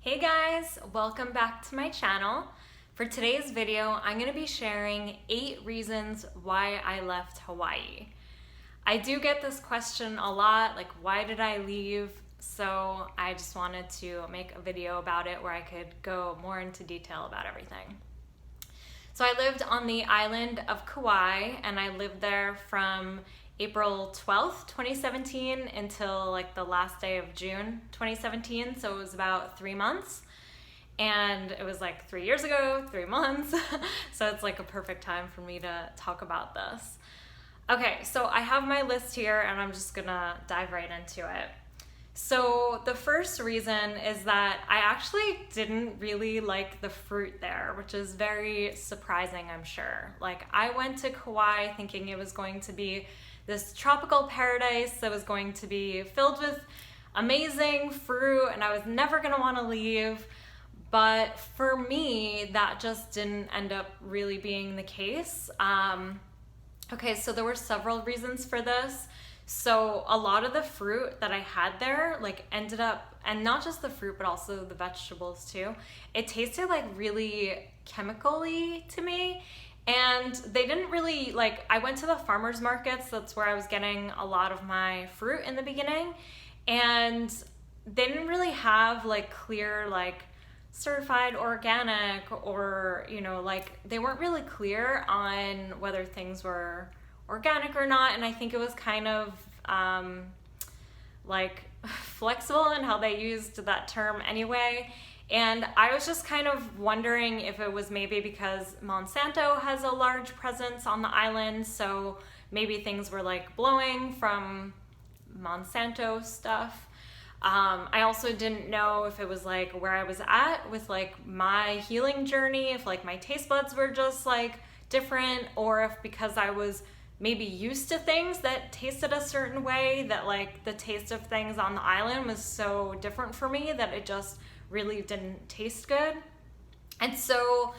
Hey guys, welcome back to my channel. For today's video, I'm going to be sharing 8 reasons why I left Hawaii. I do get this question a lot, like why did I leave? So I just wanted to make a video about it where I could go more into detail about everything. So I lived on the island of Kauai, and I lived there from April 12th, 2017 until like the last day of June 2017. So it was about 3 months. And it was like 3 years ago, 3 months. So it's like a perfect time for me to talk about this. Okay, so I have my list here and I'm just gonna dive right into it. So the first reason is that I actually didn't really like the fruit there, which is very surprising, I'm sure. Like, I went to Kauai thinking it was going to be this tropical paradise that was going to be filled with amazing fruit and I was never gonna wanna leave. But for me, that just didn't end up really being the case. Okay, so there were several reasons for this. So a lot of the fruit that I had there like ended up, and not just the fruit but also the vegetables too, it tasted like really chemically to me. And they didn't really, like, I went to the farmers markets, that's where I was getting a lot of my fruit in the beginning, and they didn't really have like clear like certified organic, or like they weren't really clear on whether things were organic or not. And I think it was kind of like flexible in how they used that term anyway. And I was just kind of wondering if it was maybe because Monsanto has a large presence on the island, so maybe things were like blowing from Monsanto stuff. I also didn't know if it was like where I was at with like my healing journey, if like my taste buds were just like different, or if because I was maybe used to things that tasted a certain way, that like the taste of things on the island was so different for me that it just really didn't taste good. And so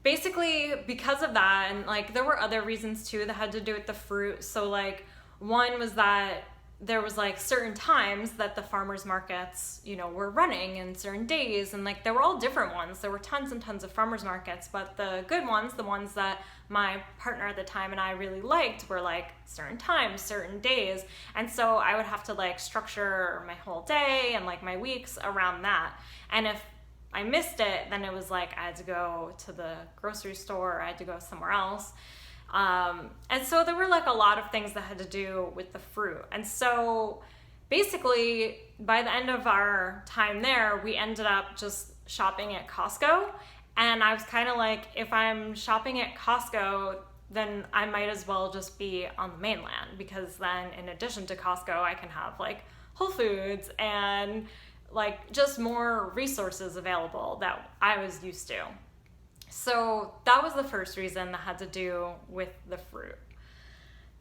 basically because of that, and like there were other reasons too that had to do with the fruit. So like one was that there was like certain times that the farmers markets, were running in certain days, and like they were all different ones. There were tons and tons of farmers markets, but the good ones, the ones that my partner at the time and I really liked, were like certain times, certain days. And so I would have to like structure my whole day and like my weeks around that. And if I missed it, then it was like I had to go to the grocery store, I had to go somewhere else. And so there were like a lot of things that had to do with the fruit. And so basically by the end of our time there, we ended up just shopping at Costco. And I was kind of like, if I'm shopping at Costco, then I might as well just be on the mainland, because then in addition to Costco, I can have like Whole Foods and like just more resources available that I was used to. So that was the first reason that had to do with the fruit.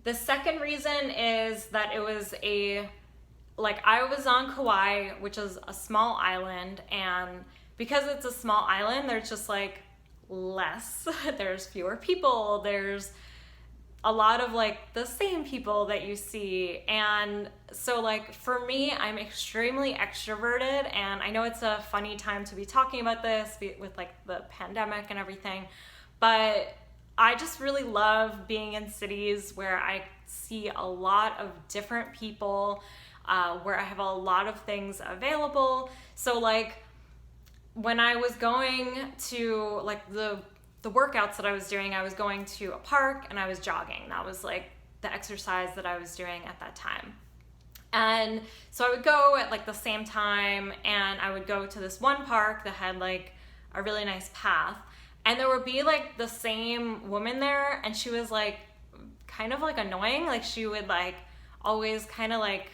The second reason is that it was I was on Kauai, which is a small island, and because it's a small island, there's just like less, there's fewer people, there's a lot of like the same people that you see. And so like for me, I'm extremely extroverted, and I know it's a funny time to be talking about this with like the pandemic and everything, but I just really love being in cities where I see a lot of different people, where I have a lot of things available. So like when I was going to like the workouts that I was doing, I was going to a park and I was jogging. That was like the exercise that I was doing at that time. And so I would go at like the same time, and I would go to this one park that had like a really nice path, and there would be like the same woman there, and she was like kind of like annoying. Like she would like always kind of like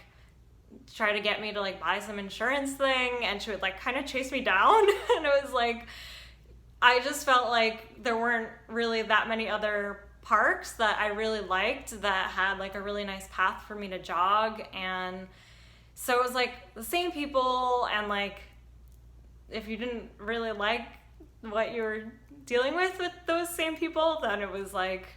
try to get me to like buy some insurance thing, and she would like kind of chase me down. And it was like, I just felt like there weren't really that many other parks that I really liked that had like a really nice path for me to jog. And so it was like the same people, and like if you didn't really like what you were dealing with those same people, then it was like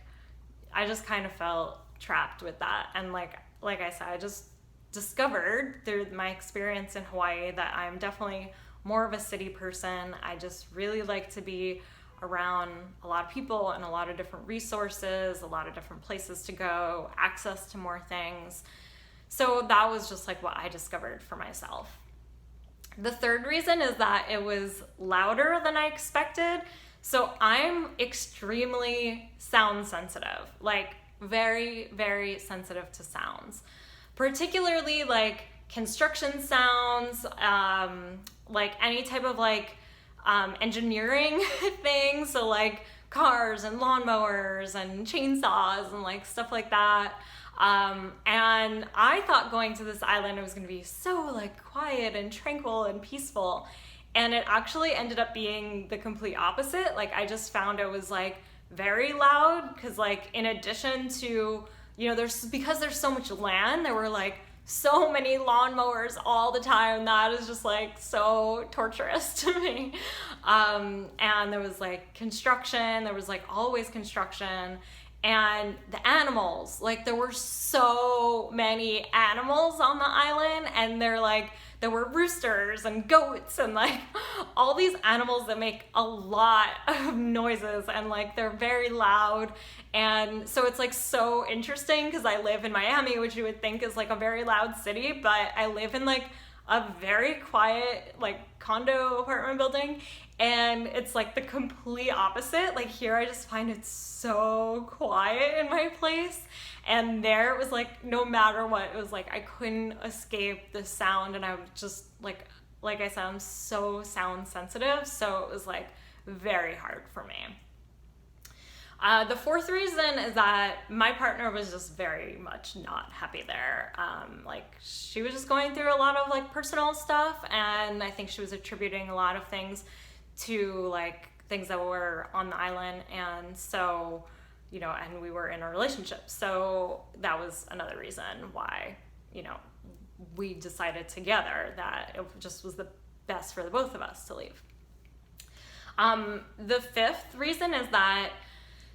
I just kind of felt trapped with that. And like I said, I just discovered through my experience in Hawaii that I'm definitely more of a city person. I just really like to be around a lot of people and a lot of different resources, a lot of different places to go, access to more things. So that was just like what I discovered for myself. The third reason is that it was louder than I expected. So I'm extremely sound sensitive, like very, very sensitive to sounds, particularly like construction sounds, like any type of like engineering things. So like cars and lawnmowers and chainsaws and like stuff like that. And I thought going to this island, it was going to be so like quiet and tranquil and peaceful. And it actually ended up being the complete opposite. Like I just found it was like very loud because like in addition to, you know, because there's so much land, there were like so many lawnmowers all the time. That is just like so torturous to me. And there was like construction, there was like always construction. And the animals, like there were so many animals on the island, and there were roosters and goats and like all these animals that make a lot of noises, and like they're very loud. And so it's like so interesting because I live in Miami, which you would think is like a very loud city, but I live in like a very quiet like condo apartment building, and it's like the complete opposite. Like here I just find it so quiet in my place, and there it was like no matter what, it was like I couldn't escape the sound. And I was just like I said, I'm so sound sensitive, so it was like very hard for me. The fourth reason is that my partner was just very much not happy there. Like she was just going through a lot of like personal stuff, and I think she was attributing a lot of things to like things that were on the island. And so, you know, and we were in a relationship. So that was another reason why, you know, we decided together that it just was the best for the both of us to leave. The fifth reason is that,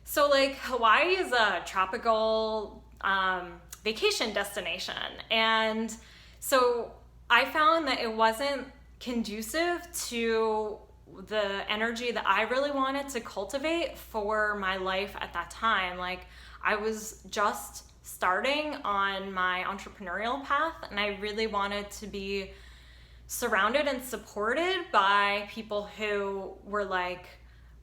so like Hawaii is a tropical vacation destination. And so I found that it wasn't conducive to the energy that I really wanted to cultivate for my life at that time. Like I was just starting on my entrepreneurial path, and I really wanted to be surrounded and supported by people who were like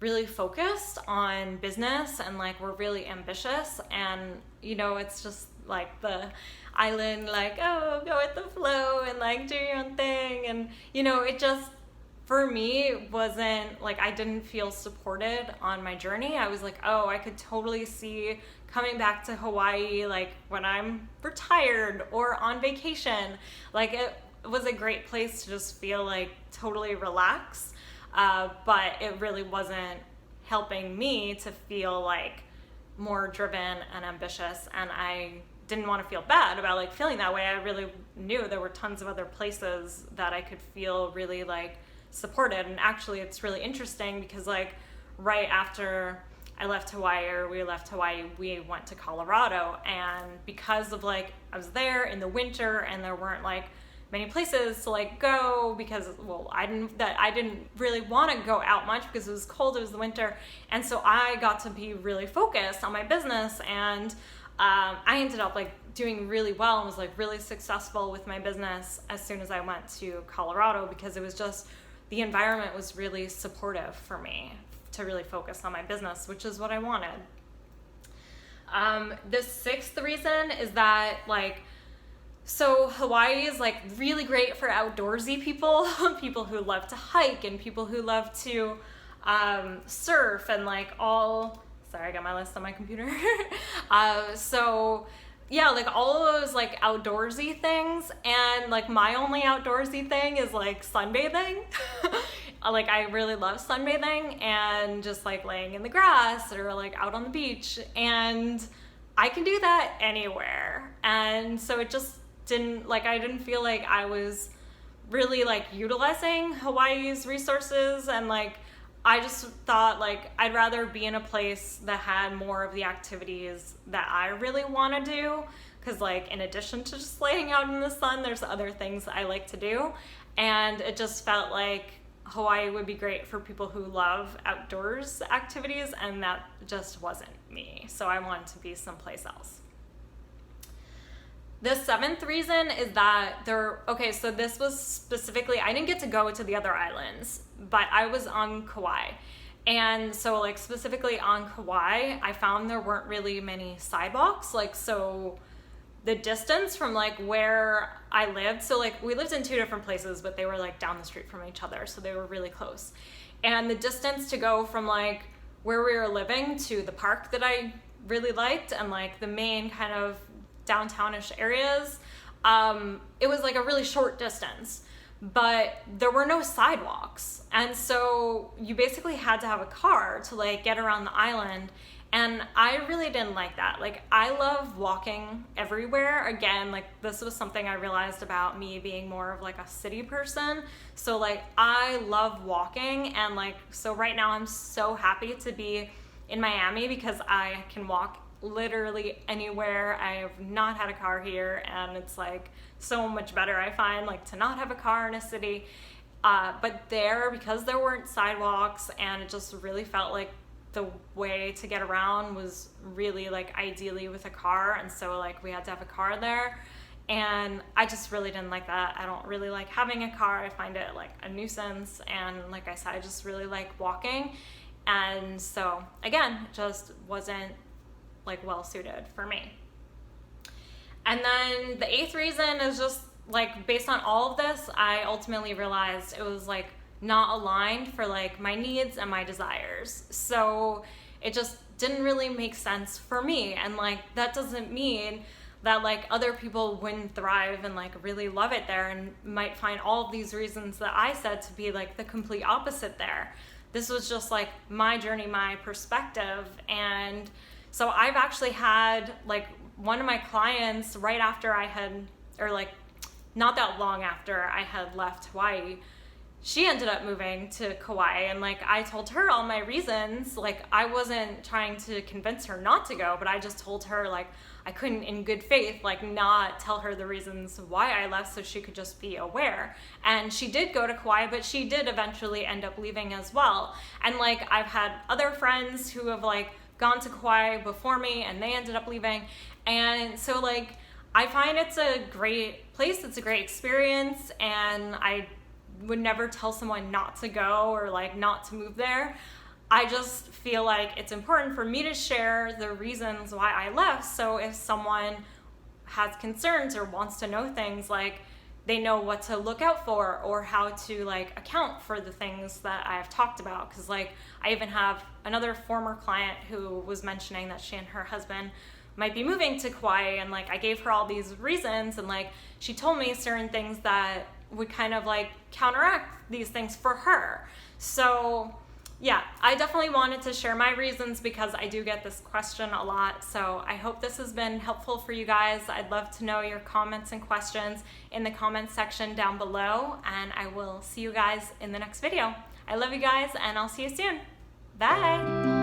really focused on business and like were really ambitious. And you know, it's just like the island, like, oh, go with the flow and like do your own thing. And you know, it just, for me, wasn't like, I didn't feel supported on my journey. I was like, oh, I could totally see coming back to Hawaii like when I'm retired or on vacation. Like it was a great place to just feel like totally relaxed. But it really wasn't helping me to feel like more driven and ambitious. And I didn't want to feel bad about like feeling that way. I really knew there were tons of other places that I could feel really like supported. And actually it's really interesting because like right after I left Hawaii, or we left Hawaii, we went to Colorado. And because of like, I was there in the winter and there weren't like many places to like go because, well, I didn't really want to go out much because it was cold, it was the winter. And so I got to be really focused on my business, and I ended up like doing really well and was like really successful with my business as soon as I went to Colorado, because it was just, the environment was really supportive for me to really focus on my business, which is what I wanted. The sixth reason is that like, so Hawaii is like really great for outdoorsy people, people who love to hike and people who love to surf and like all, sorry, I got my list on my computer. So yeah, like all of those like outdoorsy things. And like my only outdoorsy thing is like sunbathing. Like I really love sunbathing and just like laying in the grass or like out on the beach. And I can do that anywhere. And so it just didn't, like, I didn't feel like I was really like utilizing Hawaii's resources. And like I just thought like I'd rather be in a place that had more of the activities that I really want to do, because like in addition to just laying out in the sun, there's other things I like to do. And it just felt like Hawaii would be great for people who love outdoors activities, and that just wasn't me. So I wanted to be someplace else. The seventh reason is that so this was specifically, I didn't get to go to the other islands, but I was on Kauai. And so like specifically on Kauai, I found there weren't really many sidewalks. Like, so the distance from like where I lived, so like we lived in two different places, but they were like down the street from each other. So they were really close. And the distance to go from like where we were living to the park that I really liked and like the main kind of downtownish areas, it was like a really short distance, but there were no sidewalks. And so you basically had to have a car to like get around the island. And I really didn't like that. Like, I love walking everywhere. Again, like this was something I realized about me being more of like a city person. So like I love walking, and like, so right now I'm so happy to be in Miami because I can walk literally anywhere. I have not had a car here, and it's like so much better, I find, like to not have a car in a city. But there, because there weren't sidewalks, and it just really felt like the way to get around was really like ideally with a car, and so like we had to have a car there, and I just really didn't like that. I don't really like having a car. I find it like a nuisance, and like I said, I just really like walking, and so again, it just wasn't like well suited for me. And then the eighth reason is just like, based on all of this, I ultimately realized it was like not aligned for like my needs and my desires. So it just didn't really make sense for me. And like, that doesn't mean that like other people wouldn't thrive and like really love it there and might find all of these reasons that I said to be like the complete opposite there. This was just like my journey, my perspective. And so I've actually had like one of my clients right after I had, or like not that long after I had left Hawaii, she ended up moving to Kauai, and like I told her all my reasons. Like, I wasn't trying to convince her not to go, but I just told her like I couldn't in good faith like not tell her the reasons why I left, so she could just be aware. And she did go to Kauai, but she did eventually end up leaving as well. And like, I've had other friends who have like gone to Kauai before me, and they ended up leaving. And so like, I find it's a great place, it's a great experience, and I would never tell someone not to go or like not to move there. I just feel like it's important for me to share the reasons why I left, so if someone has concerns or wants to know things, like they know what to look out for or how to like account for the things that I've talked about. Because like, I even have another former client who was mentioning that she and her husband might be moving to Kauai, and like I gave her all these reasons, and like she told me certain things that would kind of like counteract these things for her. So yeah, I definitely wanted to share my reasons because I do get this question a lot. So I hope this has been helpful for you guys. I'd love to know your comments and questions in the comments section down below, and I will see you guys in the next video. I love you guys, and I'll see you soon. Bye.